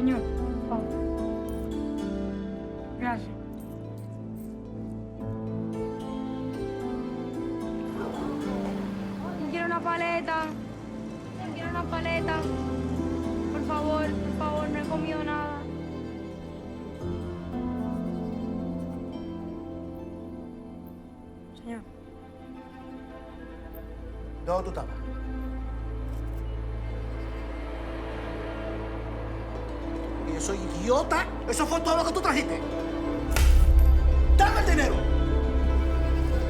Señor, por favor. Gracias. Quiero una paleta. Quiero una paleta. Por favor, no he comido nada. Señor. ¿Dónde tú estabas? ¿Y yo soy idiota? ¿Eso fue todo lo que tú trajiste? ¡Dame el dinero!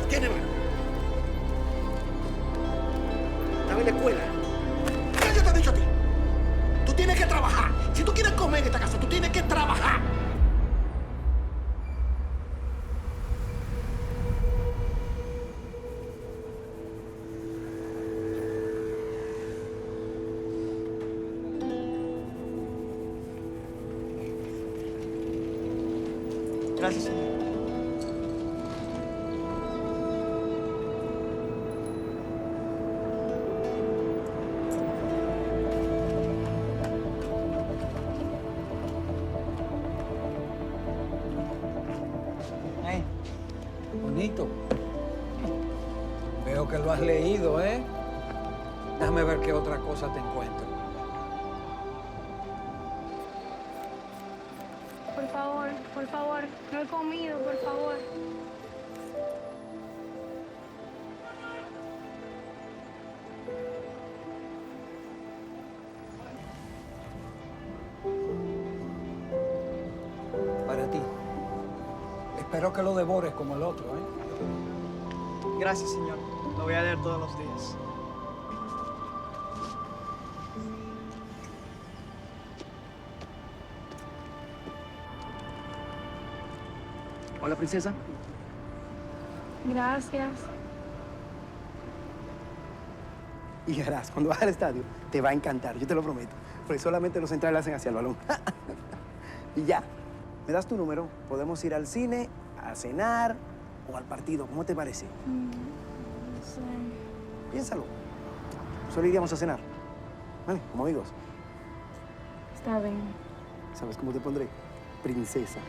¿Tienes dinero? Estaba en la escuela. ¿Qué yo te he dicho a ti? Tú tienes que trabajar. Si tú quieres comer en esta casa, tú tienes que trabajar. Gracias, señor. Hey, bonito. Veo que lo has leído, ¿eh? Déjame ver qué otra cosa te encuentro. Por favor, no he comido, por favor. Para ti. Espero que lo devores como el otro, ¿eh? Gracias, señor. Lo voy a leer todos los días. Hola, princesa. Gracias. Y verás, cuando vas al estadio, te va a encantar, yo te lo prometo. Porque solamente los centrales hacen hacia el balón. Y ya, me das tu número, podemos ir al cine, a cenar o al partido. ¿Cómo te parece? No sé. Piénsalo. Solo iríamos a cenar. ¿Vale? Como amigos. Está bien. ¿Sabes cómo te pondré? Princesa.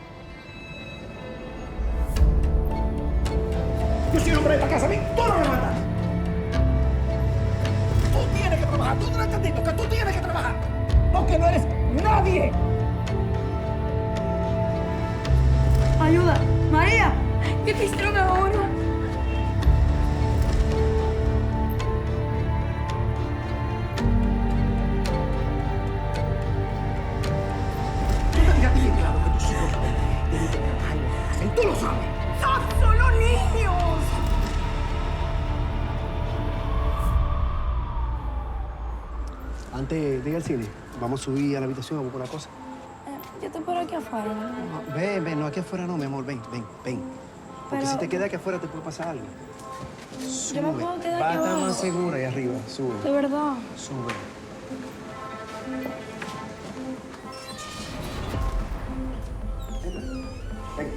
Yo soy el hombre de esta casa, a mí tú no me mandas. Tú tienes que trabajar, tú no has entendido que tú tienes que trabajar. Porque no eres nadie. Ayuda, María. ¿Qué te hicieron ahora? Yo te dije a ti, claro, que tus hijos tienen que trabajar en la casa y tú lo sabes. ¡Son solo niños! Antes de ir al cine, vamos a subir a la habitación a buscar una cosa. Yo te espero aquí afuera. Ven, no, aquí afuera no, mi amor, ven. Porque Pero- si te quedas aquí afuera te puede pasar algo. Sube. Yo me puedo quedar Va a aquí estar abajo. más segura ahí arriba, De sube. verdad. Sube. Ven.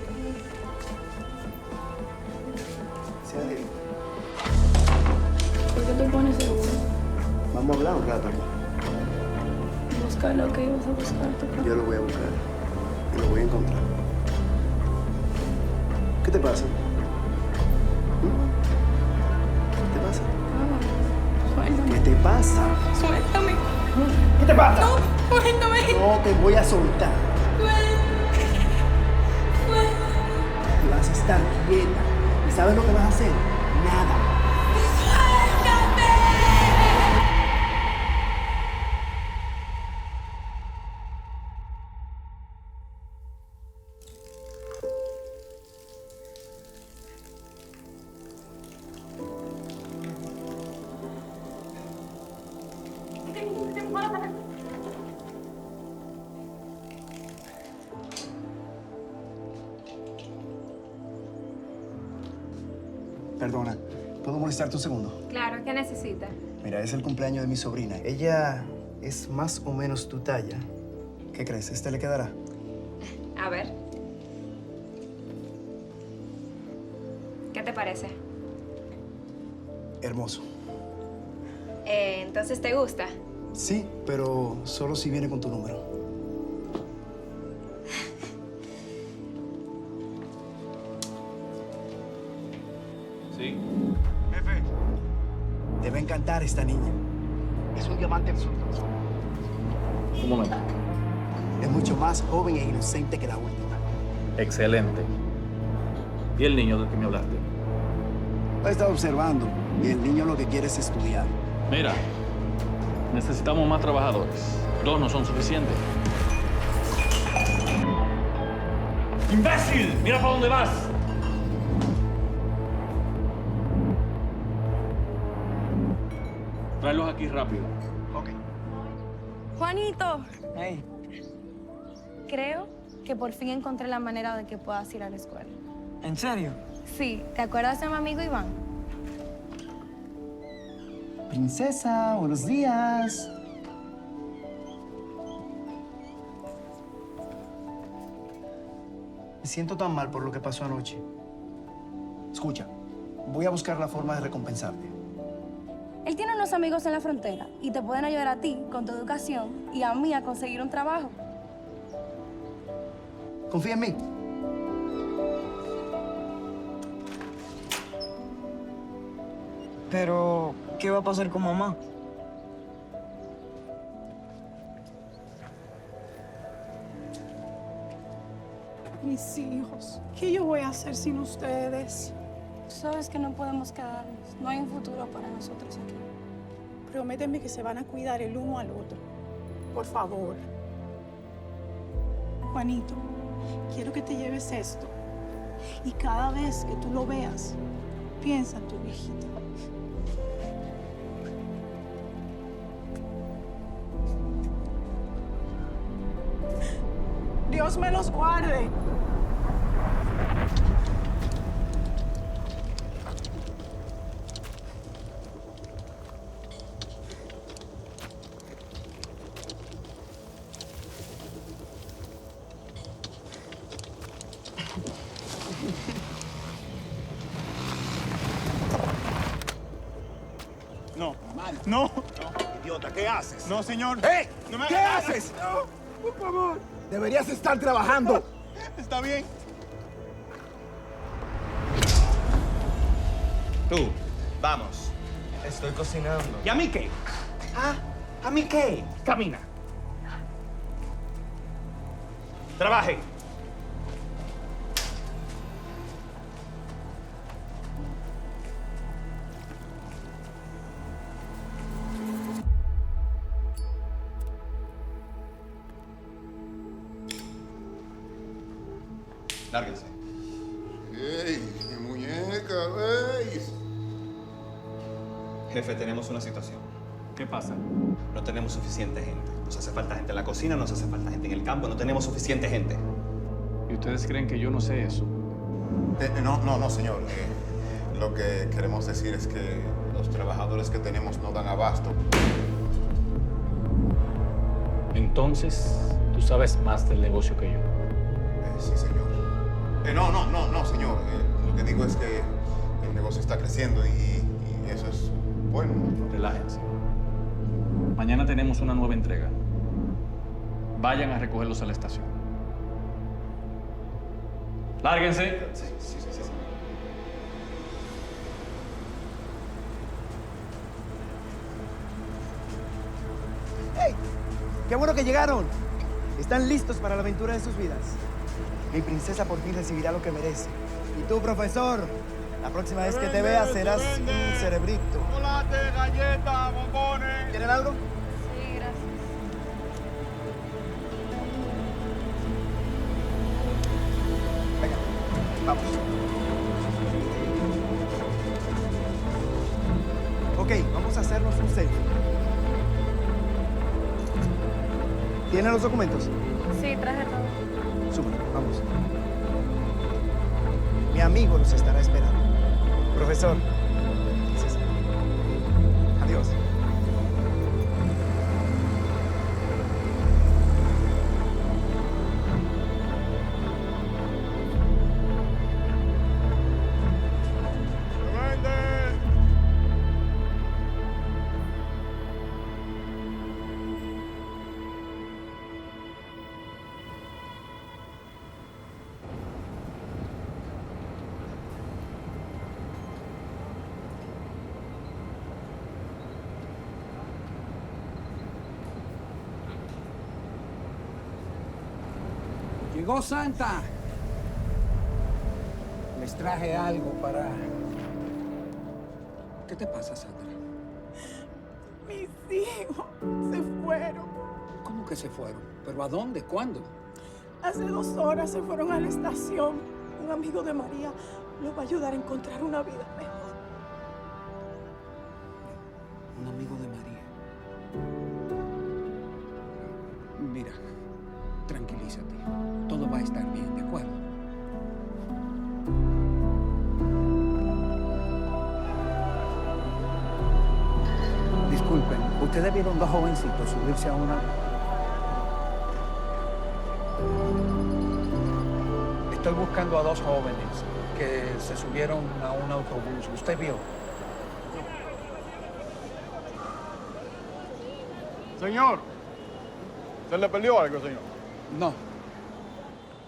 Siéntate bien. ¿Por qué te pones seguro? Vamos a hablar un rato, amor. Buscar lo que ibas a buscar, tu papá. Yo lo voy a buscar y lo voy a encontrar. ¿Qué te pasa? ¿Qué te pasa? Suéltame. ¿Qué te pasa? Suéltame. ¿Qué te pasa? No, suéltame. No te voy a soltar. Vas a estar quieta. ¿Y sabes lo que vas a hacer? Nada. Perdona, ¿puedo molestarte un segundo? Claro, ¿qué necesita? Mira, es el cumpleaños de mi sobrina. Ella es más o menos tu talla. ¿Qué crees? ¿Este le quedará? A ver. ¿Qué te parece? Hermoso. Entonces, ¿te gusta? Sí, pero solo si viene con tu número. Sí. Jefe. Te va a encantar esta niña. Es un diamante absoluto. Un momento. Es mucho más joven e inocente que la última. Excelente. ¿Y el niño del que me hablaste? Lo he estado observando y el niño lo que quiere es estudiar. Mira, necesitamos más trabajadores. 2 no son suficientes. ¡Imbécil! ¡Mira para dónde vas! Tráelos aquí rápido. Ok. Juanito, Hey, creo que por fin encontré la manera de que puedas ir a la escuela. ¿en serio? Sí, ¿te acuerdas de mi amigo Iván? Princesa, buenos días. Me siento tan mal por lo que pasó anoche. Escucha, voy a buscar la forma de recompensarte. Él tiene unos amigos en la frontera y te pueden ayudar a ti con tu educación y a mí a conseguir un trabajo. Confía en mí. Pero, ¿qué va a pasar con mamá? Mis hijos, ¿qué yo voy a hacer sin ustedes? Tú sabes que no podemos quedarnos. No hay un futuro para nosotros aquí. Prométeme que se van a cuidar el uno al otro. Por favor. Juanito, quiero que te lleves esto. Y cada vez que tú lo veas, piensa en tu viejita. Dios me los guarde. No. No, Idiota, ¿qué haces? no, señor. ¡Eh! No me ¿Qué haga nada. haces? No, por favor. Deberías estar trabajando. Está bien. Tú, vamos. Estoy cocinando. ¿Y a mí qué? ¿Ah? ¿A mí qué? Camina. Trabaje. Lárguense. ¡Ey, mi muñeca! ¡Ey! Jefe, tenemos una situación. ¿Qué pasa? No tenemos suficiente gente. Nos hace falta gente en la cocina, nos hace falta gente en el campo, no tenemos suficiente gente. ¿Y ustedes creen que yo no sé eso? No, señor. Lo que queremos decir es que los trabajadores que tenemos no dan abasto. Entonces, tú sabes más del negocio que yo. Sí, señor. No, señor. Lo que digo es que el negocio está creciendo y eso es bueno. Relájense. Mañana tenemos una nueva entrega. Vayan a recogerlos a la estación. Lárguense. Sí. ¡Hey! ¡Qué bueno que llegaron! Están listos para la aventura de sus vidas. Mi princesa por fin recibirá lo que merece. Y tú, profesor, la próxima vez que te vea serás un cerebrito. Chocolate, galletas, bombones. ¿Quieren algo? Sí, gracias. Venga, vamos. Ok, vamos a hacernos un selfie. ¿Tienen los documentos? Sí, traje todo. Súbelo, vamos. Mi amigo los estará esperando. Profesor. César. Adiós. Llegó Santa. Les traje algo para... ¿Qué te pasa, Sandra? Mis hijos se fueron. ¿Cómo que se fueron? ¿Pero a dónde? ¿Cuándo? Hace 2 horas se fueron a la estación. Un amigo de María los va a ayudar a encontrar una vida mejor. Un amigo de María. Mira, tranquilízate. Todo va a estar bien, ¿de acuerdo? Disculpen, ¿ustedes vieron 2 jovencitos subirse a una...? Estoy buscando a 2 jóvenes que se subieron a un autobús. ¿Usted vio? Señor, ¿se le perdió algo, señor? No.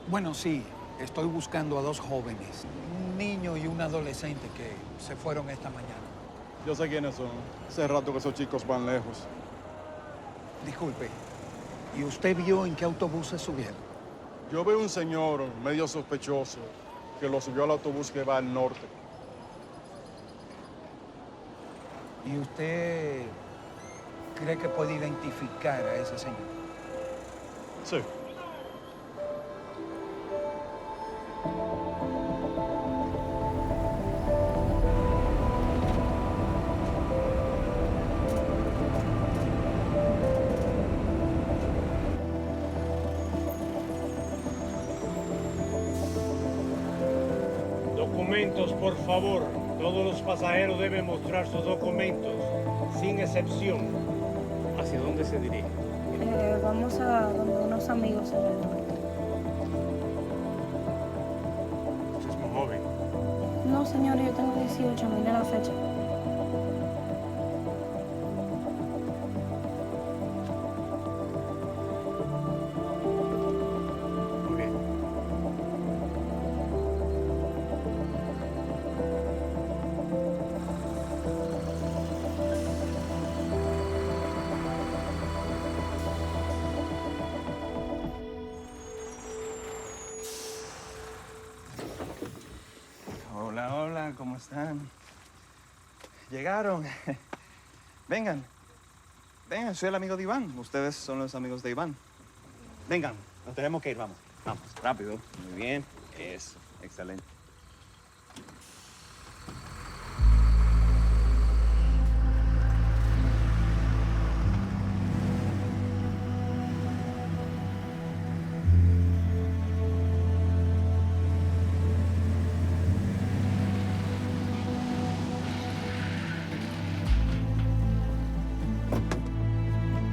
Bueno, sí. Estoy buscando a 2 jóvenes. Un niño y un adolescente que se fueron esta mañana. Yo sé quiénes son. Hace rato que esos chicos van lejos. Disculpe. ¿Y usted vio en qué autobús se subieron? Yo veo un señor medio sospechoso que lo subió al autobús que va al norte. ¿Y usted cree que puede identificar a ese señor? Sí. Documentos, por favor. Todos los pasajeros deben mostrar sus documentos, sin excepción. ¿Hacia dónde se dirige? Vamos a donde unos amigos en el norte. Es muy joven. No, señor, yo tengo 18, mire la fecha. Muy bien. Hola, hola, ¿cómo están? Llegaron. Vengan. Vengan, soy el amigo de Iván. Ustedes son los amigos de Iván. Vengan, nos tenemos que ir, vamos. Vamos, rápido. Muy bien. Eso, excelente.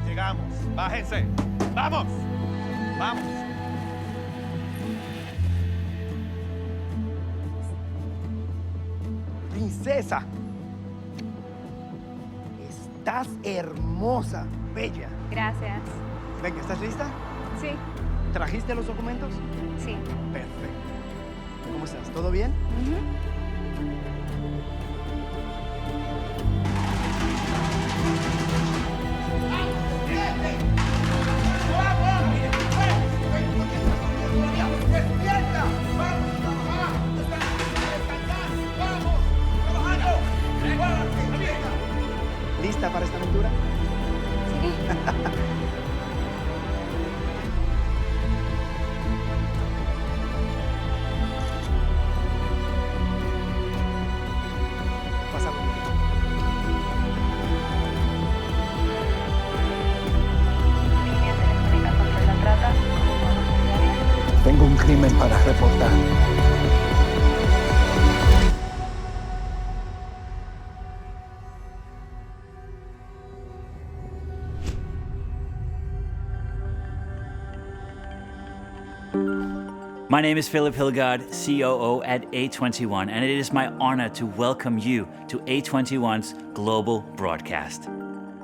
Llegamos. Bájense. ¡Vamos! ¡Vamos! Princesa. Estás hermosa, bella. Gracias. Venga, ¿estás lista? Sí, ¿Trajiste los documentos? sí. Perfecto. ¿Cómo estás? ¿Todo bien? ¿Lista para esta aventura? Pasamos. Tengo un crimen para reportar. My name is Philip Hilgard, COO at A21, and it is my honor to welcome you to A21's global broadcast.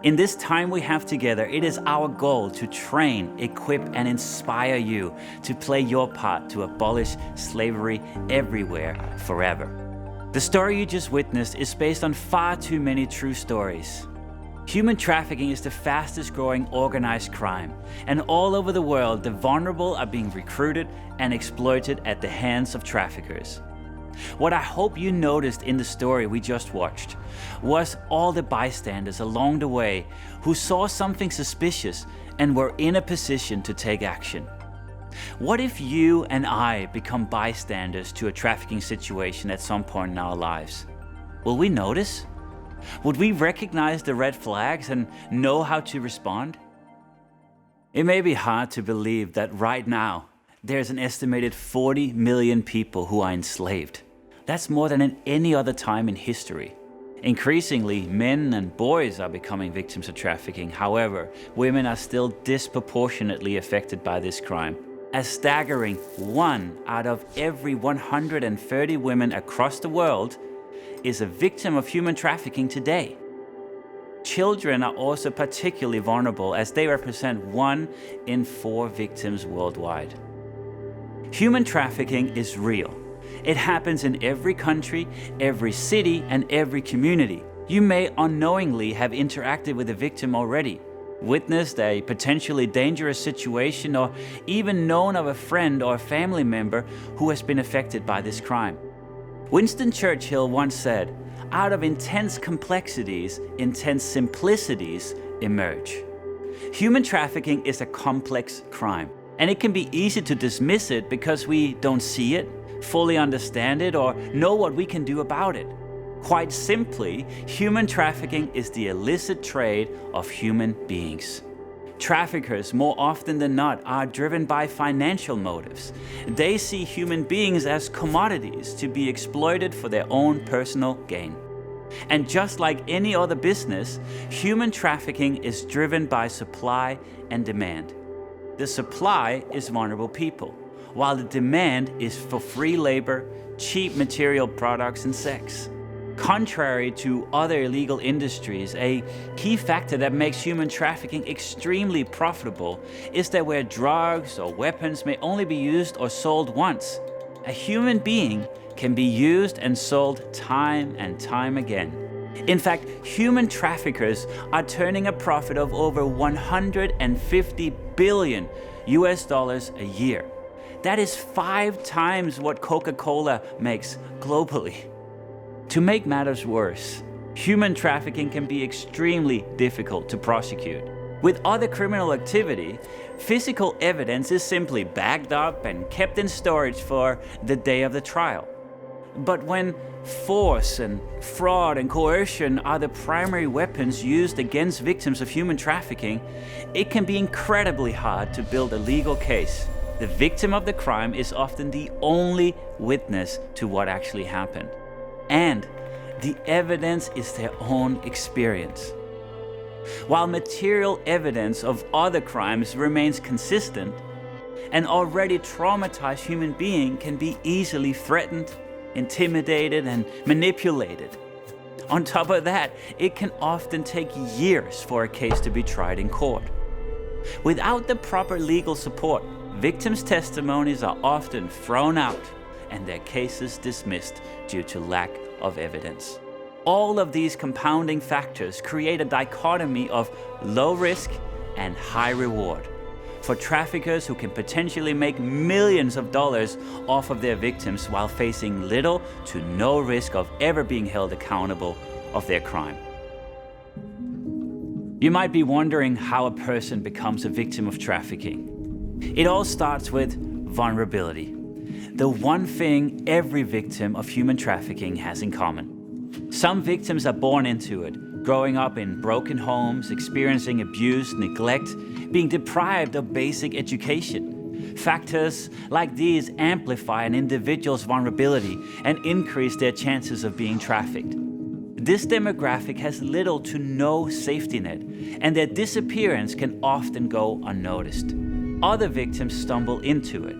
In this time we have together, it is our goal to train, equip, and inspire you to play your part to abolish slavery everywhere, forever. The story you just witnessed is based on far too many true stories. Human trafficking is the fastest growing organized crime, and all over the world, the vulnerable are being recruited and exploited at the hands of traffickers. What I hope you noticed in the story we just watched was all the bystanders along the way who saw something suspicious and were in a position to take action. What if you and I become bystanders to a trafficking situation at some point in our lives? Will we notice? Would we recognize the red flags and know how to respond? It may be hard to believe that right now, there's an estimated 40 million people who are enslaved. That's more than in any other time in history. Increasingly, men and boys are becoming victims of trafficking. However, women are still disproportionately affected by this crime. A staggering 1 out of every 130 women across the world is a victim of human trafficking today. Children are also particularly vulnerable as they represent 1 in 4 victims worldwide. Human trafficking is real. It happens in every country, every city, and every community. You may unknowingly have interacted with a victim already, witnessed a potentially dangerous situation, or even known of a friend or a family member who has been affected by this crime. Winston Churchill once said, "Out of intense complexities, intense simplicities emerge." Human trafficking is a complex crime, and it can be easy to dismiss it because we don't see it, fully understand it, or know what we can do about it. Quite simply, human trafficking is the illicit trade of human beings. Traffickers, more often than not, are driven by financial motives. They see human beings as commodities to be exploited for their own personal gain. And just like any other business, human trafficking is driven by supply and demand. The supply is vulnerable people, while the demand is for free labor, cheap material products, and sex. Contrary to other illegal industries, a key factor that makes human trafficking extremely profitable is that where drugs or weapons may only be used or sold once, a human being can be used and sold time and time again. In fact, human traffickers are turning a profit of over $150 billion a year. That is 5 times what Coca-Cola makes globally. To make matters worse, human trafficking can be extremely difficult to prosecute. With other criminal activity, physical evidence is simply bagged up and kept in storage for the day of the trial. But when force and fraud and coercion are the primary weapons used against victims of human trafficking, it can be incredibly hard to build a legal case. The victim of the crime is often the only witness to what actually happened. And the evidence is their own experience. While material evidence of other crimes remains consistent, an already traumatized human being can be easily threatened, intimidated, and manipulated. On top of that, it can often take years for a case to be tried in court. Without the proper legal support, victims' testimonies are often thrown out and their cases dismissed due to lack of evidence. All of these compounding factors create a dichotomy of low risk and high reward for traffickers who can potentially make millions of dollars off of their victims while facing little to no risk of ever being held accountable of their crime. You might be wondering how a person becomes a victim of trafficking. It all starts with vulnerability. The one thing every victim of human trafficking has in common. Some victims are born into it, growing up in broken homes, experiencing abuse, neglect, being deprived of basic education. Factors like these amplify an individual's vulnerability and increase their chances of being trafficked. This demographic has little to no safety net, and their disappearance can often go unnoticed. Other victims stumble into it.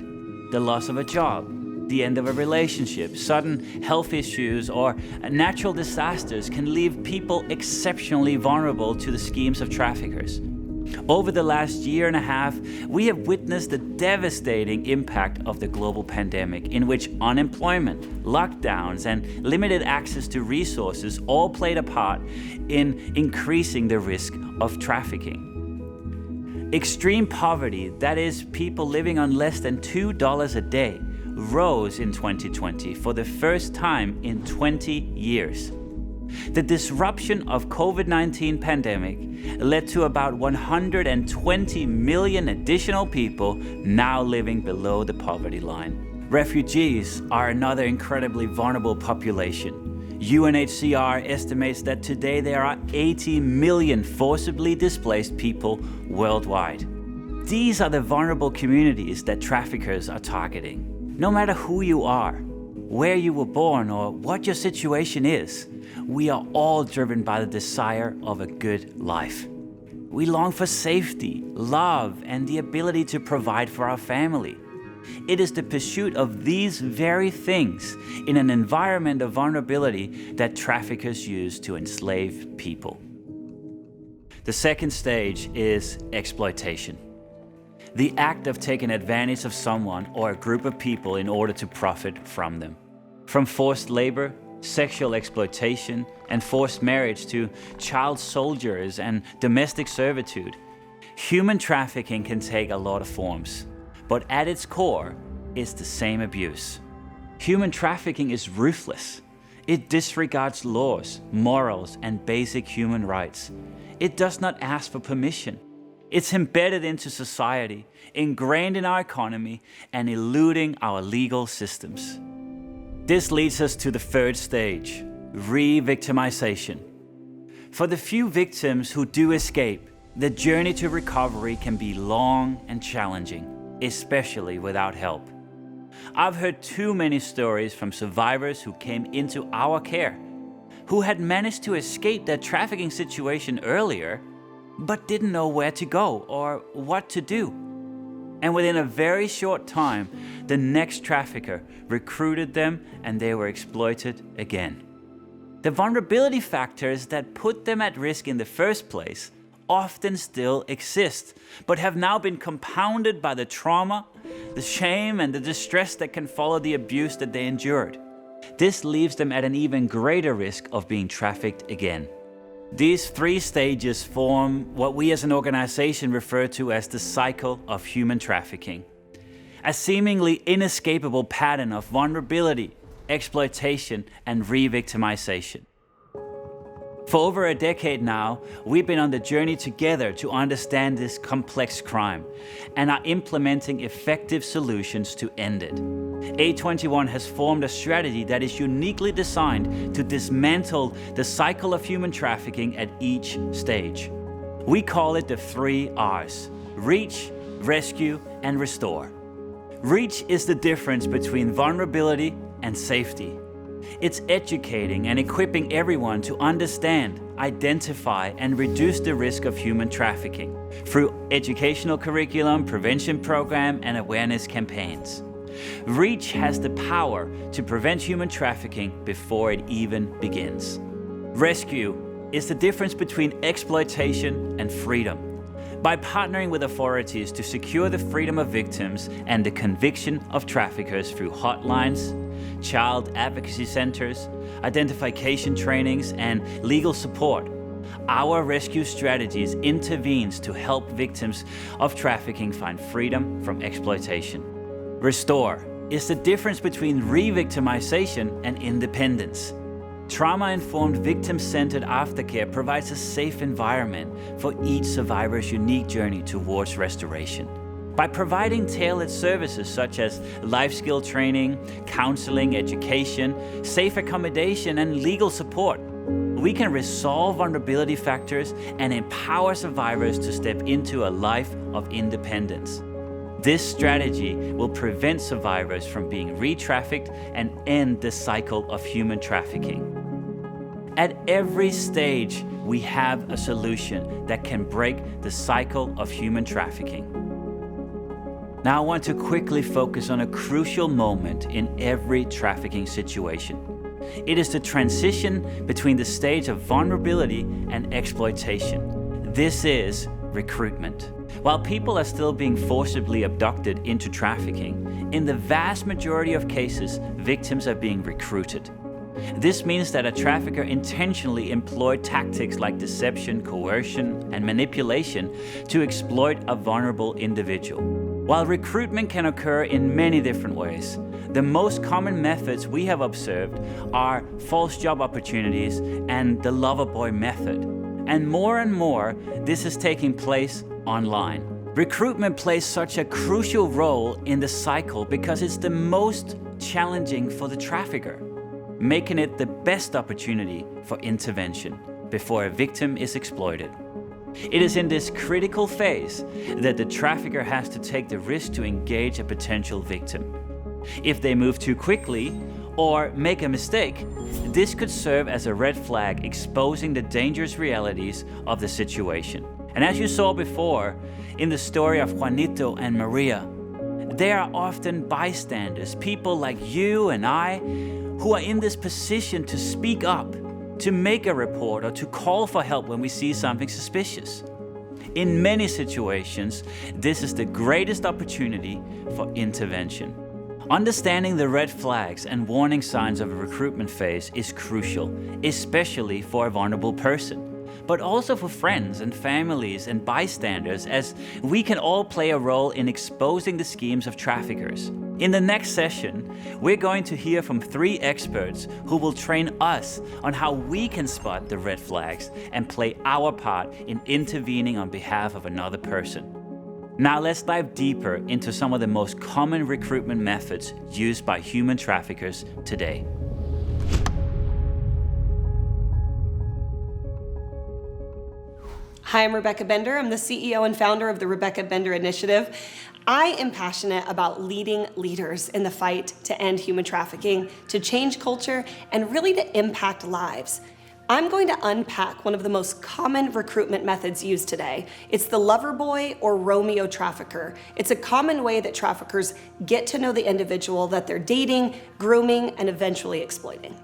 The loss of a job, the end of a relationship, sudden health issues, or natural disasters can leave people exceptionally vulnerable to the schemes of traffickers. Over the last year and a half, we have witnessed the devastating impact of the global pandemic, in which unemployment, lockdowns, and limited access to resources all played a part in increasing the risk of trafficking. Extreme poverty, that is, people living on less than $2 a day, rose in 2020 for the first time in 20 years. The disruption of COVID-19 pandemic led to about 120 million additional people now living below the poverty line. Refugees are another incredibly vulnerable population. UNHCR estimates that today there are 80 million forcibly displaced people worldwide. These are the vulnerable communities that traffickers are targeting. No matter who you are, where you were born, or what your situation is, we are all driven by the desire of a good life. We long for safety, love, and the ability to provide for our family. It is the pursuit of these very things in an environment of vulnerability that traffickers use to enslave people. The second stage is exploitation. The act of taking advantage of someone or a group of people in order to profit from them. From forced labor, sexual exploitation, and forced marriage to child soldiers and domestic servitude, human trafficking can take a lot of forms, but at its core is the same abuse. Human trafficking is ruthless. It disregards laws, morals, and basic human rights. It does not ask for permission. It's embedded into society, ingrained in our economy, and eluding our legal systems. This leads us to the third stage, re-victimization. For the few victims who do escape, the journey to recovery can be long and challenging, especially without help. I've heard too many stories from survivors who came into our care, who had managed to escape their trafficking situation earlier, but didn't know where to go or what to do. And within a very short time, the next trafficker recruited them and they were exploited again. The vulnerability factors that put them at risk in the first place often still exist, but have now been compounded by the trauma, the shame, and the distress that can follow the abuse that they endured. This leaves them at an even greater risk of being trafficked again. These three stages form what we as an organization refer to as the cycle of human trafficking, a seemingly inescapable pattern of vulnerability, exploitation, and re-victimization. For over a decade now, we've been on the journey together to understand this complex crime and are implementing effective solutions to end it. A21 has formed a strategy that is uniquely designed to dismantle the cycle of human trafficking at each stage. We call it the 3 R's: reach, rescue, and restore. Reach is the difference between vulnerability and safety. It's educating and equipping everyone to understand, identify, and reduce the risk of human trafficking through educational curriculum, prevention program, and awareness campaigns. Reach has the power to prevent human trafficking before it even begins. Rescue is the difference between exploitation and freedom. By partnering with authorities to secure the freedom of victims and the conviction of traffickers through hotlines, child advocacy centers, identification trainings, and legal support, our rescue strategies intervenes to help victims of trafficking find freedom from exploitation. Restore is the difference between re-victimization and independence. Trauma-informed, victim-centered aftercare provides a safe environment for each survivor's unique journey towards restoration. By providing tailored services such as life skill training, counseling, education, safe accommodation, and legal support, we can resolve vulnerability factors and empower survivors to step into a life of independence. This strategy will prevent survivors from being re-trafficked and end the cycle of human trafficking. At every stage, we have a solution that can break the cycle of human trafficking. Now I want to quickly focus on a crucial moment in every trafficking situation. It is the transition between the stage of vulnerability and exploitation. This is recruitment. While people are still being forcibly abducted into trafficking, in the vast majority of cases, victims are being recruited. This means that a trafficker intentionally employed tactics like deception, coercion, and manipulation to exploit a vulnerable individual. While recruitment can occur in many different ways, the most common methods we have observed are false job opportunities and the lover boy method. And more, this is taking place online. Recruitment plays such a crucial role in the cycle because it's the most challenging for the trafficker, making it the best opportunity for intervention before a victim is exploited. It is in this critical phase that the trafficker has to take the risk to engage a potential victim. If they move too quickly or make a mistake, this could serve as a red flag exposing the dangerous realities of the situation. And as you saw before in the story of Juanito and Maria, they are often bystanders, people like you and I, who are in this position to speak up, to make a report, or to call for help when we see something suspicious. In many situations, this is the greatest opportunity for intervention. Understanding the red flags and warning signs of a recruitment phase is crucial, especially for a vulnerable person, but also for friends and families and bystanders, as we can all play a role in exposing the schemes of traffickers. In the next session, we're going to hear from 3 experts who will train us on how we can spot the red flags and play our part in intervening on behalf of another person. Now let's dive deeper into some of the most common recruitment methods used by human traffickers today. Hi, I'm Rebecca Bender. I'm the CEO and founder of the Rebecca Bender Initiative. I am passionate about leading leaders in the fight to end human trafficking, to change culture, and really to impact lives. I'm going to unpack one of the most common recruitment methods used today. It's the lover boy or Romeo trafficker. It's a common way that traffickers get to know the individual that they're dating, grooming, and eventually exploiting.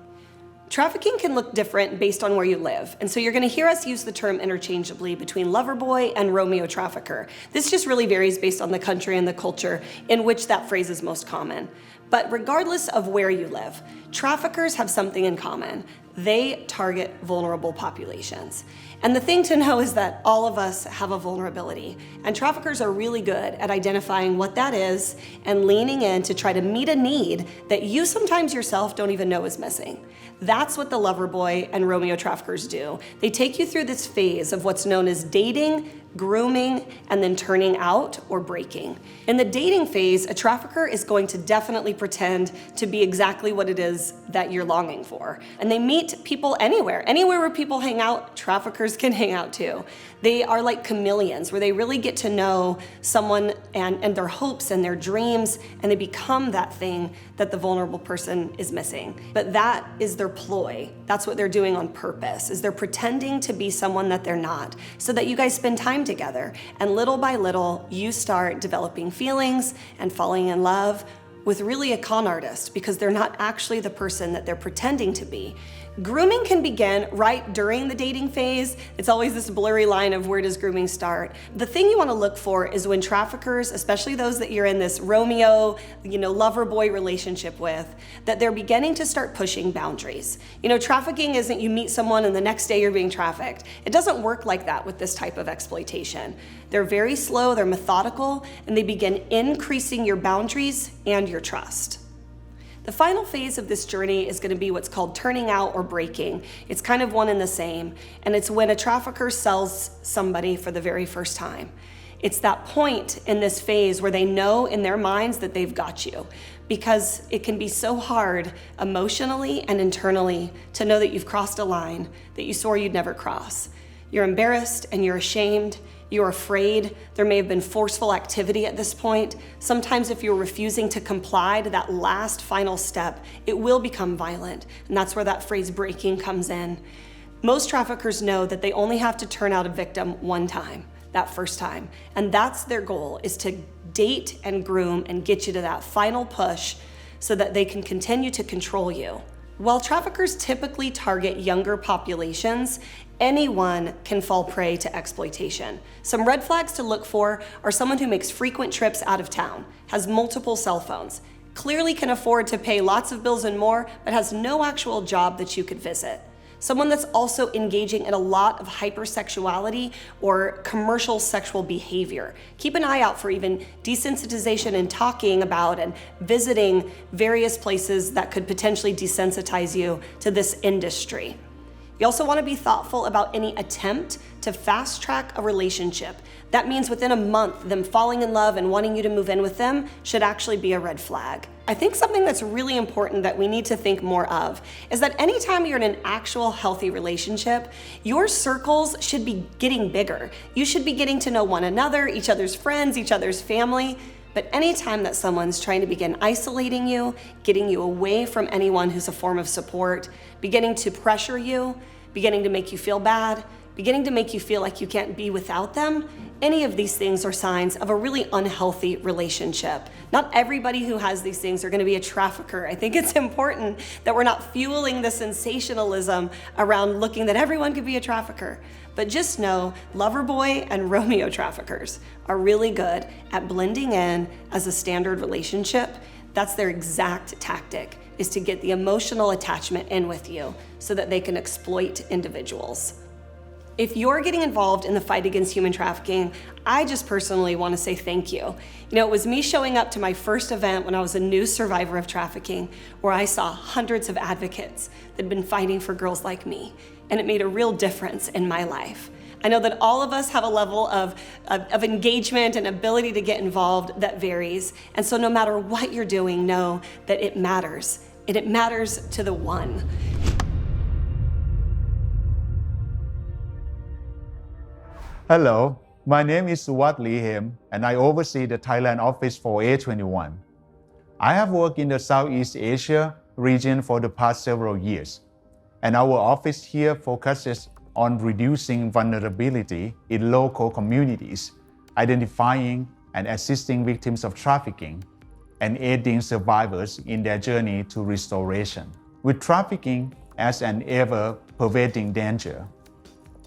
Trafficking can look different based on where you live, and so you're going to hear us use the term interchangeably between lover boy and Romeo trafficker. This just really varies based on the country and the culture in which that phrase is most common. But regardless of where you live, traffickers have something in common. They target vulnerable populations. And the thing to know is that all of us have a vulnerability, and traffickers are really good at identifying what that is and leaning in to try to meet a need that you sometimes yourself don't even know is missing. That's what the lover boy and Romeo traffickers do. They take you through this phase of what's known as dating, grooming, and then turning out or breaking. In the dating phase, a trafficker is going to definitely pretend to be exactly what it is that you're longing for. And they meet people anywhere. Anywhere where people hang out, traffickers can hang out too. They are like chameleons, where they really get to know someone and their hopes and their dreams, and they become that thing that the vulnerable person is missing. But that is their ploy. That's what they're doing on purpose, is they're pretending to be someone that they're not, so that you guys spend time together. And little by little, you start developing feelings and falling in love with really a con artist, because they're not actually the person that they're pretending to be. Grooming can begin right during the dating phase. It's always this blurry line of where does grooming start. The thing you want to look for is when traffickers, especially those that you're in this Romeo, lover boy relationship with, that they're beginning to start pushing boundaries. Trafficking isn't you meet someone and the next day you're being trafficked. It doesn't work like that with this type of exploitation. They're very slow, they're methodical, and they begin increasing your boundaries and your trust. The final phase of this journey is going to be what's called turning out or breaking. It's kind of one and the same, and it's when a trafficker sells somebody for the very first time. It's that point in this phase where they know in their minds that they've got you, because it can be so hard emotionally and internally to know that you've crossed a line that you swore you'd never cross. You're embarrassed and you're ashamed. You're afraid. There may have been forceful activity at this point. Sometimes if you're refusing to comply to that last final step, it will become violent. And that's where that phrase breaking comes in. Most traffickers know that they only have to turn out a victim one time, that first time. And that's their goal, is to date and groom and get you to that final push so that they can continue to control you. While traffickers typically target younger populations, anyone can fall prey to exploitation. Some red flags to look for are someone who makes frequent trips out of town, has multiple cell phones, clearly can afford to pay lots of bills and more, but has no actual job that you could visit. Someone that's also engaging in a lot of hypersexuality or commercial sexual behavior. Keep an eye out for even desensitization and talking about and visiting various places that could potentially desensitize you to this industry. You also want to be thoughtful about any attempt to fast track a relationship. That means within a month, them falling in love and wanting you to move in with them should actually be a red flag. I think something that's really important that we need to think more of is that anytime you're in an actual healthy relationship, your circles should be getting bigger. You should be getting to know one another, each other's friends, each other's family. But anytime that someone's trying to begin isolating you, getting you away from anyone who's a form of support, beginning to pressure you, beginning to make you feel bad, beginning to make you feel like you can't be without them, any of these things are signs of a really unhealthy relationship. Not everybody who has these things are going to be a trafficker. I think it's important that we're not fueling the sensationalism around looking that everyone could be a trafficker. But just know, Loverboy and Romeo traffickers are really good at blending in as a standard relationship. That's their exact tactic, is to get the emotional attachment in with you so that they can exploit individuals. If you're getting involved in the fight against human trafficking, I just personally want to say thank you. You know, it was me showing up to my first event when I was a new survivor of trafficking, where I saw hundreds of advocates that had been fighting for girls like me, and it made a real difference in my life. I know that all of us have a level of engagement and ability to get involved that varies, and so no matter what you're doing, know that it matters, and it matters to the one. Hello, my name is Suwat Lee Him, and I oversee the Thailand office for A21. I have worked in the Southeast Asia region for the past several years, and our office here focuses on reducing vulnerability in local communities, identifying and assisting victims of trafficking, and aiding survivors in their journey to restoration. With trafficking as an ever-pervading danger,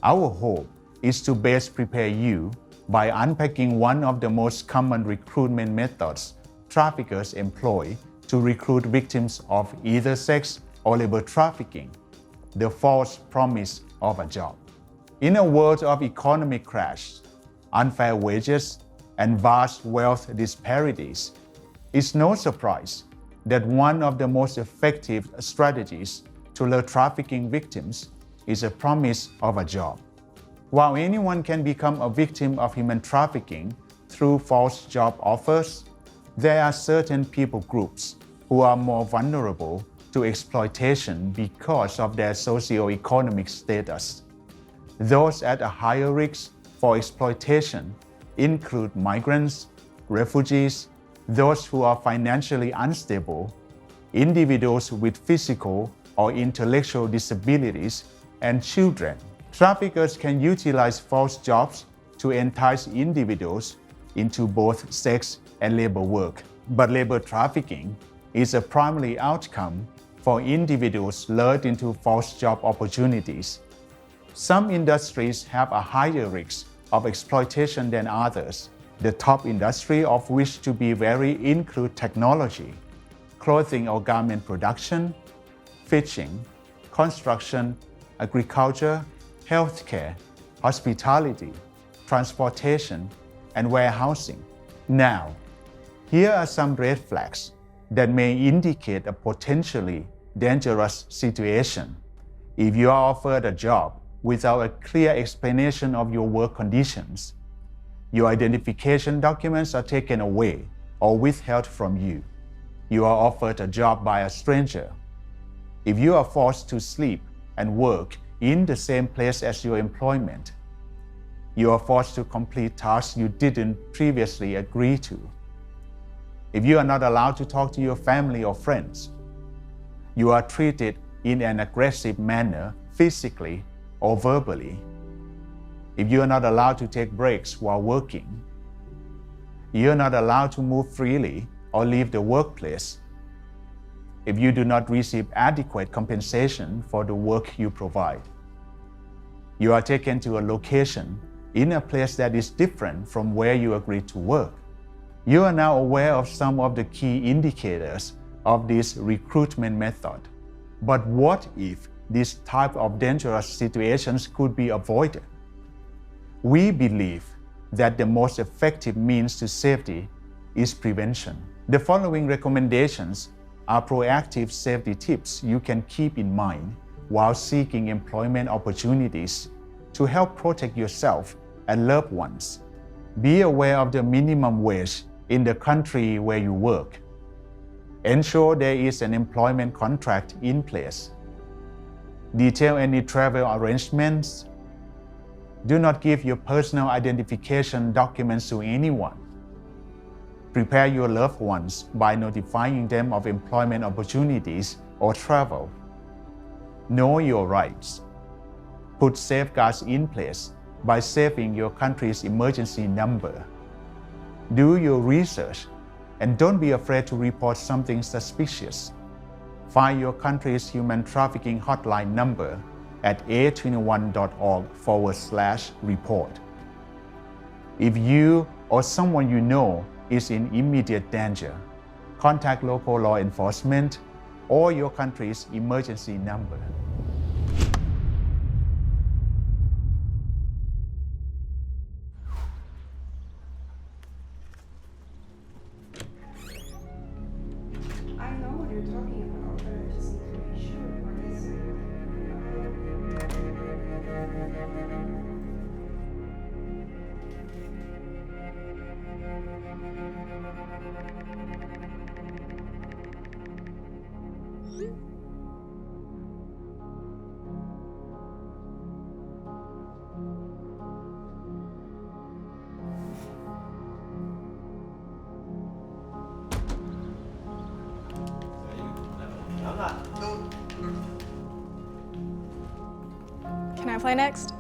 our hope is to best prepare you by unpacking one of the most common recruitment methods traffickers employ to recruit victims of either sex or labor trafficking, the false promise of a job. In a world of economic crash, unfair wages, and vast wealth disparities, it's no surprise that one of the most effective strategies to lure trafficking victims is a promise of a job. While anyone can become a victim of human trafficking through false job offers, there are certain people groups who are more vulnerable to exploitation because of their socioeconomic status. Those at a higher risk for exploitation include migrants, refugees, those who are financially unstable, individuals with physical or intellectual disabilities, and children. Traffickers can utilize false jobs to entice individuals into both sex and labor work. But labor trafficking is a primary outcome for individuals lured into false job opportunities. Some industries have a higher risk of exploitation than others, the top industry of which to be very include technology, clothing or garment production, fishing, construction, agriculture, healthcare, hospitality, transportation, and warehousing. Now, here are some red flags that may indicate a potentially dangerous situation. If you are offered a job without a clear explanation of your work conditions, your identification documents are taken away or withheld from you, you are offered a job by a stranger, if you are forced to sleep and work in the same place as your employment, you are forced to complete tasks you didn't previously agree to, if you are not allowed to talk to your family or friends, you are treated in an aggressive manner physically or verbally, if you are not allowed to take breaks while working, you are not allowed to move freely or leave the workplace, if you do not receive adequate compensation for the work you provide. You are taken to a location in a place that is different from where you agreed to work. You are now aware of some of the key indicators of this recruitment method. But what if this type of dangerous situations could be avoided? We believe that the most effective means to safety is prevention. The following recommendations are proactive safety tips you can keep in mind while seeking employment opportunities to help protect yourself and loved ones. Be aware of the minimum wage in the country where you work. Ensure there is an employment contract in place. Detail any travel arrangements. Do not give your personal identification documents to anyone. Prepare your loved ones by notifying them of employment opportunities or travel. Know your rights. Put safeguards in place by saving your country's emergency number. Do your research and don't be afraid to report something suspicious. Find your country's human trafficking hotline number at a21.org/report. If you or someone you know is in immediate danger, contact local law enforcement or your country's emergency number. I know what you're talking about, but I just need to be sure what is it. Can I play next?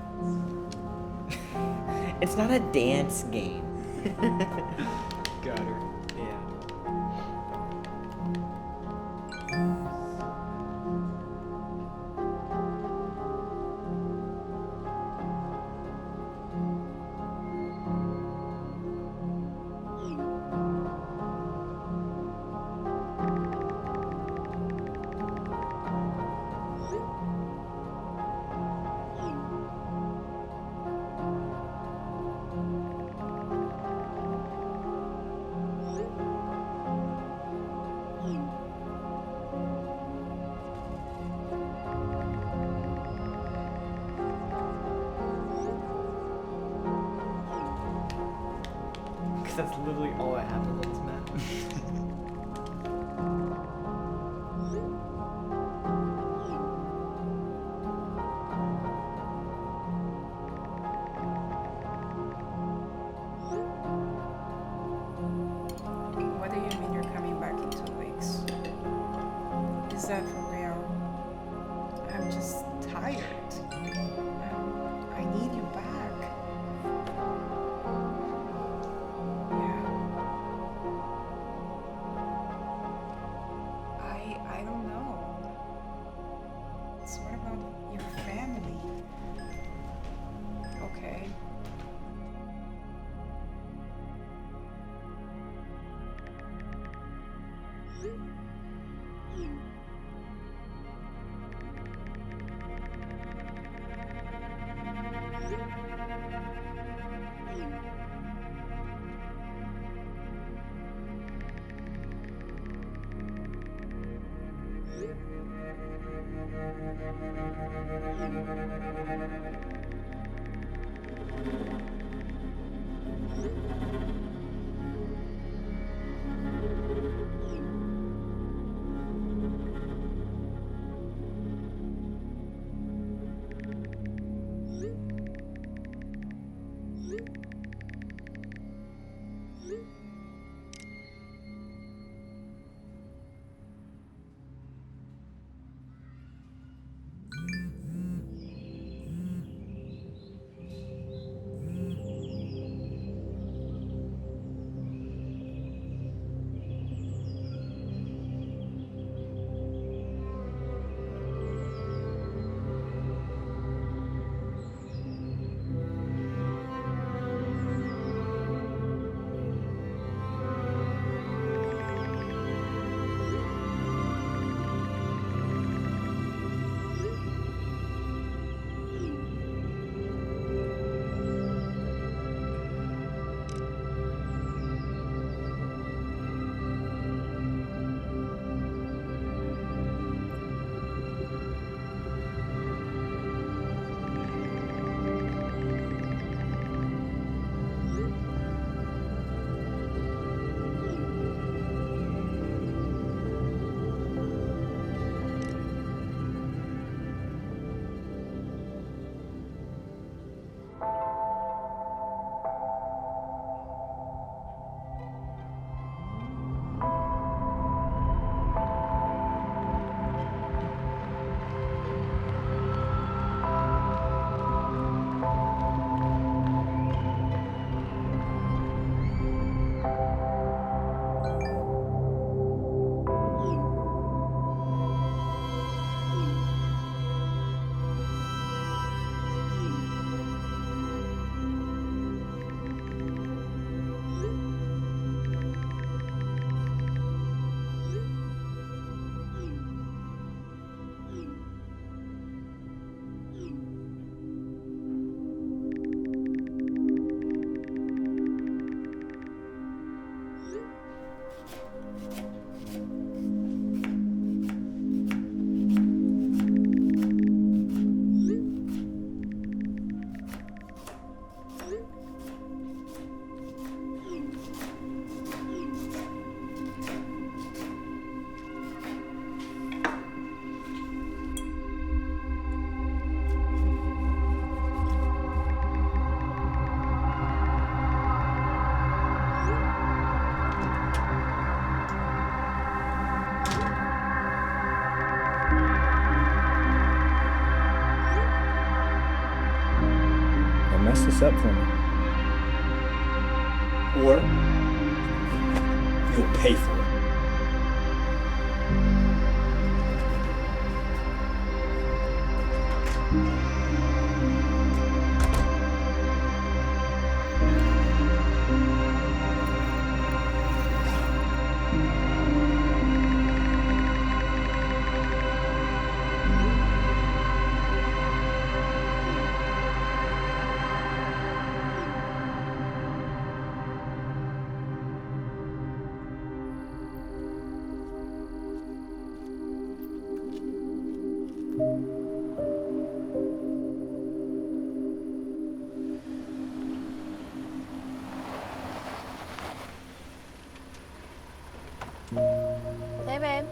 It's not a dance game. Got her. Yeah. Because that's literally all that happens on this map. What do you mean you're coming back in 2 weeks? Is that for real? I'm just tired. I need you back. Yeah. I don't know. So what about your family? Okay. this up for me. Or you'll pay for it. Hey, babe.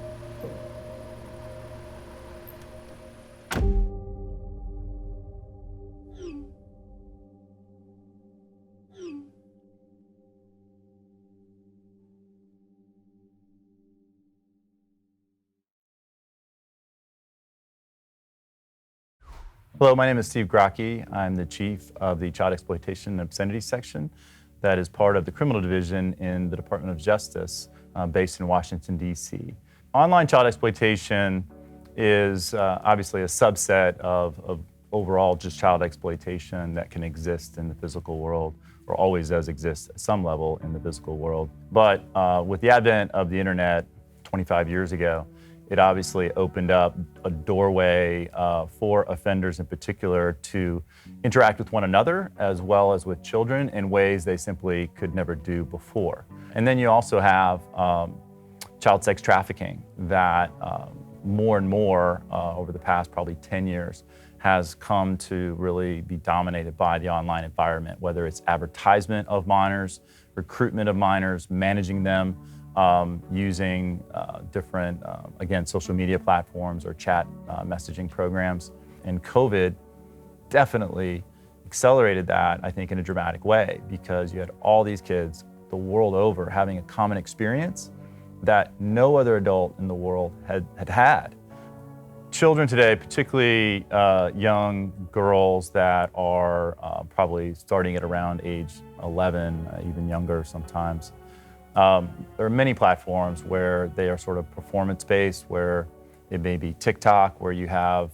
Hello, my name is Steve Grocke. I'm the chief of the Child Exploitation and Obscenity Section that is part of the Criminal Division in the Department of Justice based in Washington, D.C. Online child exploitation is obviously a subset of overall just child exploitation that can exist in the physical world, or always does exist at some level in the physical world. But with the advent of the internet 25 years ago, it obviously opened up a doorway for offenders in particular to interact with one another as well as with children in ways they simply could never do before. And then you also have child sex trafficking that more and more over the past probably 10 years has come to really be dominated by the online environment, whether it's advertisement of minors, recruitment of minors, managing them, using different, again, social media platforms or chat messaging programs. And COVID definitely accelerated that, I think, in a dramatic way, because you had all these kids the world over having a common experience that no other adult in the world had. Children today, particularly young girls that are probably starting at around age 11, even younger sometimes, there are many platforms where they are sort of performance-based, where it may be TikTok, where you have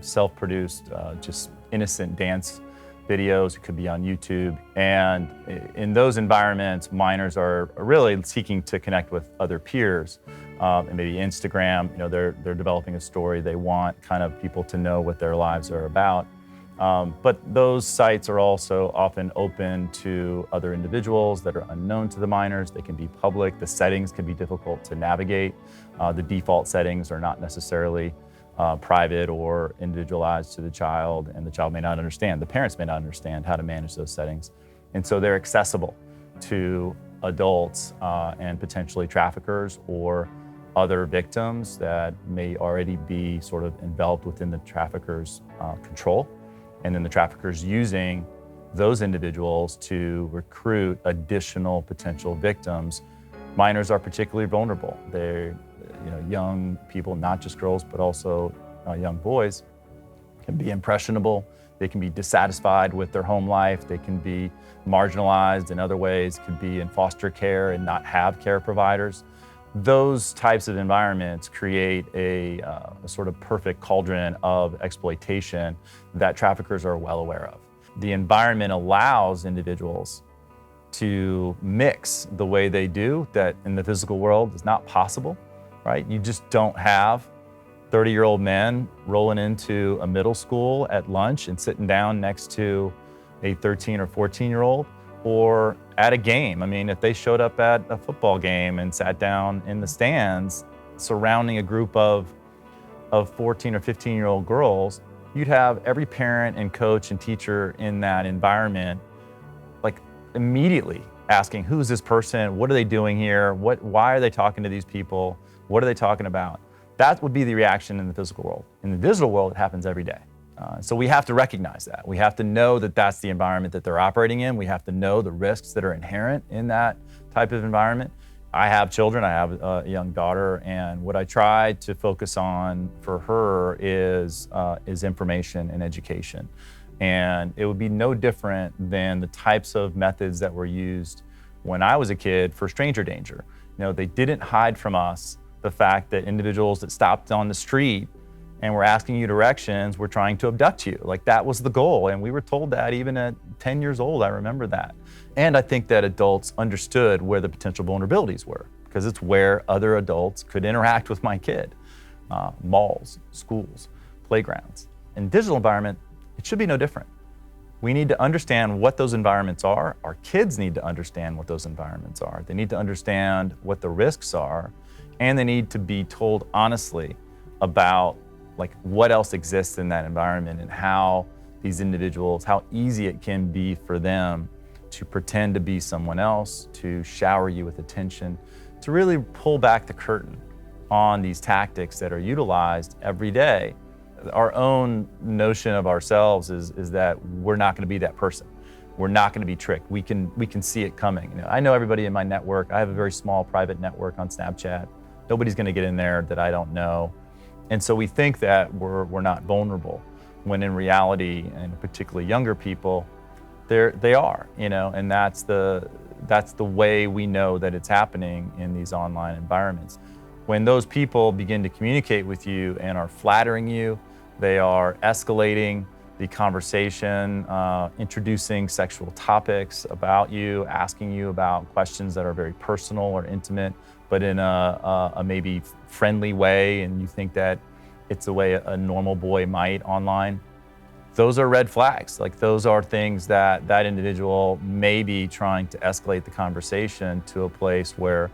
self-produced, just innocent dance videos. It could be on YouTube. And in those environments, minors are really seeking to connect with other peers. And maybe Instagram, you know, they're developing a story. They want kind of people to know what their lives are about. But those sites are also often open to other individuals that are unknown to the minors. They can be public. The settings can be difficult to navigate. The default settings are not necessarily private or individualized to the child, and the child may not understand. The parents may not understand how to manage those settings. And so they're accessible to adults and potentially traffickers or other victims that may already be sort of enveloped within the trafficker's control. And then the traffickers using those individuals to recruit additional potential victims. Minors are particularly vulnerable. They're young people, not just girls, but also young boys, can be impressionable. They can be dissatisfied with their home life. They can be marginalized in other ways, could be in foster care and not have care providers. Those types of environments create a sort of perfect cauldron of exploitation that traffickers are well aware of. The environment allows individuals to mix the way they do that in the physical world is not possible, right? You just don't have 30-year-old men rolling into a middle school at lunch and sitting down next to a 13 or 14-year-old. Or at a game. I mean, if they showed up at a football game and sat down in the stands surrounding a group of 14 or 15-year-old girls, you'd have every parent and coach and teacher in that environment like immediately asking, who's this person? What are they doing here? Why are they talking to these people? What are they talking about? That would be the reaction in the physical world. In the digital world, it happens every day. So we have to recognize that. We have to know that that's the environment that they're operating in. We have to know the risks that are inherent in that type of environment. I have children, I have a young daughter, and what I try to focus on for her is information and education. And it would be no different than the types of methods that were used when I was a kid for stranger danger. You know, they didn't hide from us the fact that individuals that stopped on the street and were asking you directions were trying to abduct you. Like, that was the goal. And we were told that even at 10 years old, I remember that. And I think that adults understood where the potential vulnerabilities were, because it's where other adults could interact with my kid. Malls, schools, playgrounds. In digital environment, it should be no different. We need to understand what those environments are. Our kids need to understand what those environments are. They need to understand what the risks are, and they need to be told honestly about like what else exists in that environment and how these individuals, how easy it can be for them to pretend to be someone else, to shower you with attention, to really pull back the curtain on these tactics that are utilized every day. Our own notion of ourselves is that we're not going to be that person. We're not going to be tricked. We can see it coming. You know, I know everybody in my network. I have a very small private network on Snapchat. Nobody's going to get in there that I don't know. And so we think that we're not vulnerable, when in reality, and particularly younger people, they are, you know, and that's the way we know that it's happening in these online environments. When those people begin to communicate with you and are flattering you, they are escalating the conversation, introducing sexual topics about you, asking you about questions that are very personal or intimate, but in a maybe friendly way, and you think that it's the way a normal boy might online. Those are red flags. Like, those are things that that individual may be trying to escalate the conversation to a place where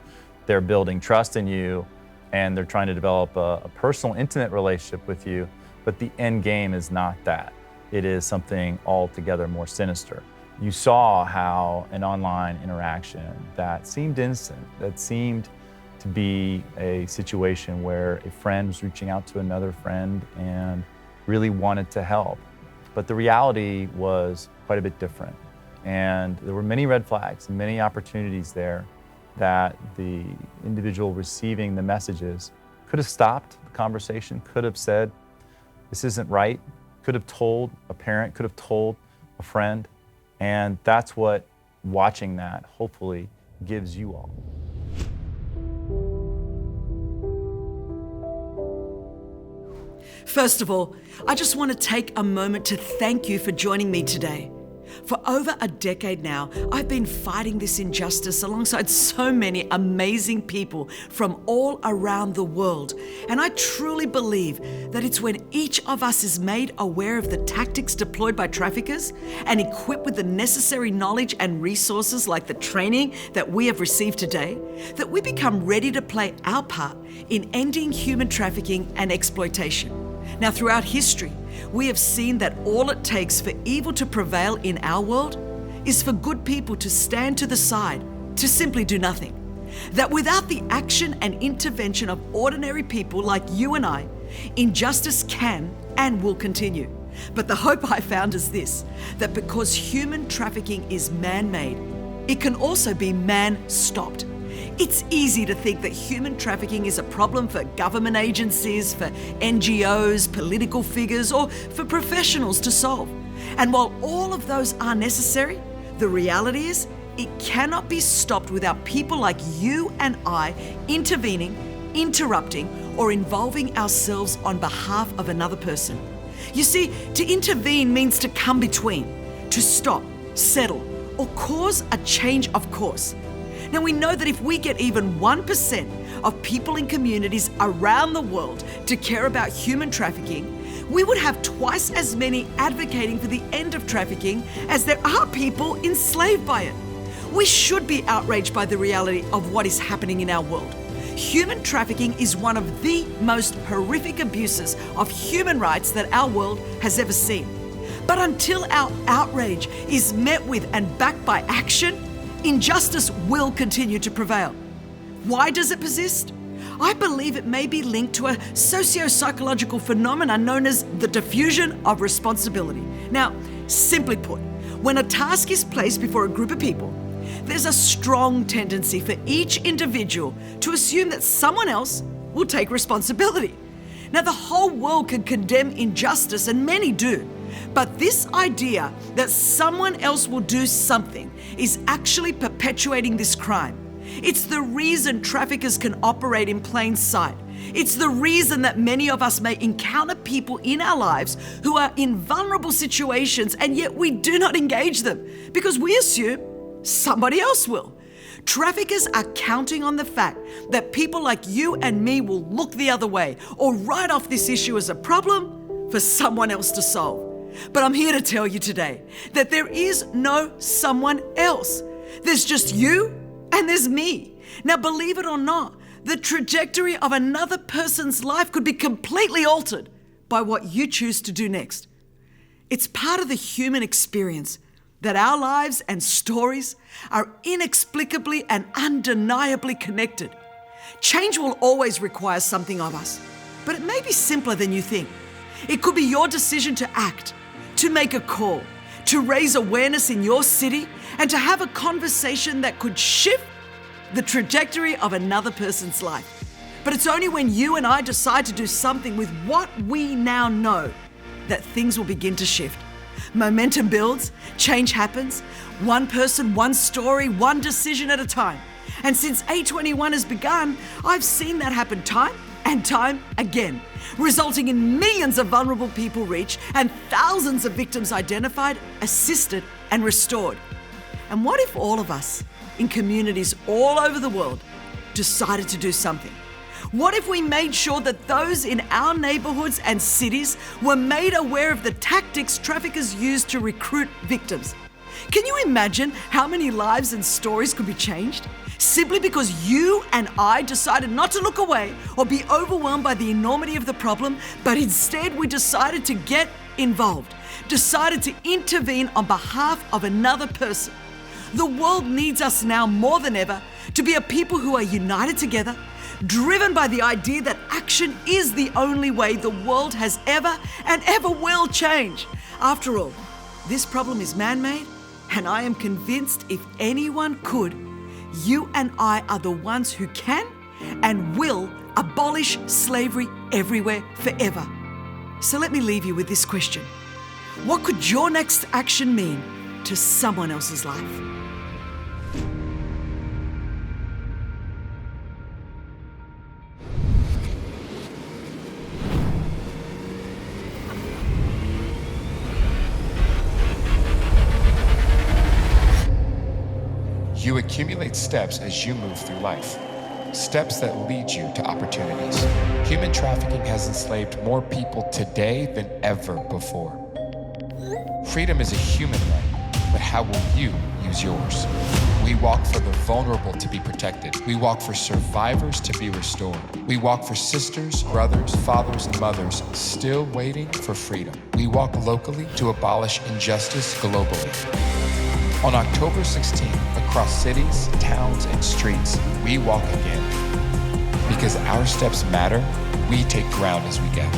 they're building trust in you and they're trying to develop a personal, intimate relationship with you. But the end game is not that. It is something altogether more sinister. You saw how an online interaction that seemed innocent, that seemed to be a situation where a friend was reaching out to another friend and really wanted to help. But the reality was quite a bit different. And there were many red flags, many opportunities there that the individual receiving the messages could have stopped the conversation, could have said, this isn't right, could have told a parent, could have told a friend. And that's what watching that hopefully gives you all. First of all, I just want to take a moment to thank you for joining me today. For over a decade now, I've been fighting this injustice alongside so many amazing people from all around the world. And I truly believe that it's when each of us is made aware of the tactics deployed by traffickers and equipped with the necessary knowledge and resources like the training that we have received today, that we become ready to play our part in ending human trafficking and exploitation. Now, throughout history, we have seen that all it takes for evil to prevail in our world is for good people to stand to the side, to simply do nothing. That without the action and intervention of ordinary people like you and I, injustice can and will continue. But the hope I found is this, that because human trafficking is man-made, it can also be man-stopped. It's easy to think that human trafficking is a problem for government agencies, for NGOs, political figures, or for professionals to solve. And while all of those are necessary, the reality is it cannot be stopped without people like you and I intervening, interrupting, or involving ourselves on behalf of another person. You see, to intervene means to come between, to stop, settle, or cause a change of course. Now, we know that if we get even 1% of people in communities around the world to care about human trafficking, we would have twice as many advocating for the end of trafficking as there are people enslaved by it. We should be outraged by the reality of what is happening in our world. Human trafficking is one of the most horrific abuses of human rights that our world has ever seen. But until our outrage is met with and backed by action, injustice will continue to prevail. Why does it persist? I believe it may be linked to a socio-psychological phenomenon known as the diffusion of responsibility. Now, simply put, when a task is placed before a group of people, there's a strong tendency for each individual to assume that someone else will take responsibility. Now, the whole world can condemn injustice, and many do, But this idea that someone else will do something is actually perpetuating this crime. It's the reason traffickers can operate in plain sight. It's the reason that many of us may encounter people in our lives who are in vulnerable situations and yet we do not engage them because we assume somebody else will. Traffickers are counting on the fact that people like you and me will look the other way or write off this issue as a problem for someone else to solve. But I'm here to tell you today that there is no someone else. There's just you and there's me. Now, believe it or not, the trajectory of another person's life could be completely altered by what you choose to do next. It's part of the human experience that our lives and stories are inexplicably and undeniably connected. Change will always require something of us, but it may be simpler than you think. It could be your decision to act, to make a call, to raise awareness in your city, and to have a conversation that could shift the trajectory of another person's life. But it's only when you and I decide to do something with what we now know that things will begin to shift. Momentum builds, change happens, one person, one story, one decision at a time. And since A21 has begun, I've seen that happen time and time again, resulting in millions of vulnerable people reached and thousands of victims identified, assisted, and restored. And what if all of us in communities all over the world decided to do something? What if we made sure that those in our neighborhoods and cities were made aware of the tactics traffickers use to recruit victims? Can you imagine how many lives and stories could be changed? Simply because you and I decided not to look away or be overwhelmed by the enormity of the problem, but instead we decided to get involved, decided to intervene on behalf of another person. The world needs us now more than ever to be a people who are united together, driven by the idea that action is the only way the world has ever and ever will change. After all, this problem is man-made, and I am convinced if anyone could, you and I are the ones who can and will abolish slavery everywhere forever. So let me leave you with this question. What could your next action mean to someone else's life? You accumulate steps as you move through life, steps that lead you to opportunities. Human trafficking has enslaved more people today than ever before. Freedom is a human right, but how will you use yours? We walk for the vulnerable to be protected. We walk for survivors to be restored. We walk for sisters, brothers, fathers, and mothers still waiting for freedom. We walk locally to abolish injustice globally. On October 16th, across cities, towns, and streets, we walk again. Because our steps matter, we take ground as we go.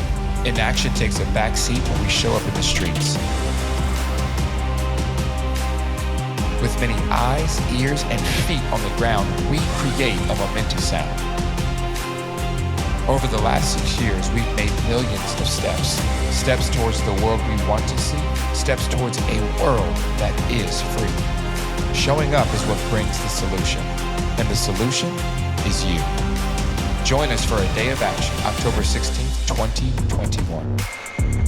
Inaction takes a back seat when we show up in the streets. With many eyes, ears, and feet on the ground, we create a momentous sound. Over the last 6 years, we've made millions of steps. Steps towards the world we want to see, steps towards a world that is free. Showing up is what brings the solution, and the solution is you. Join us for a day of action, October 16th, 2021.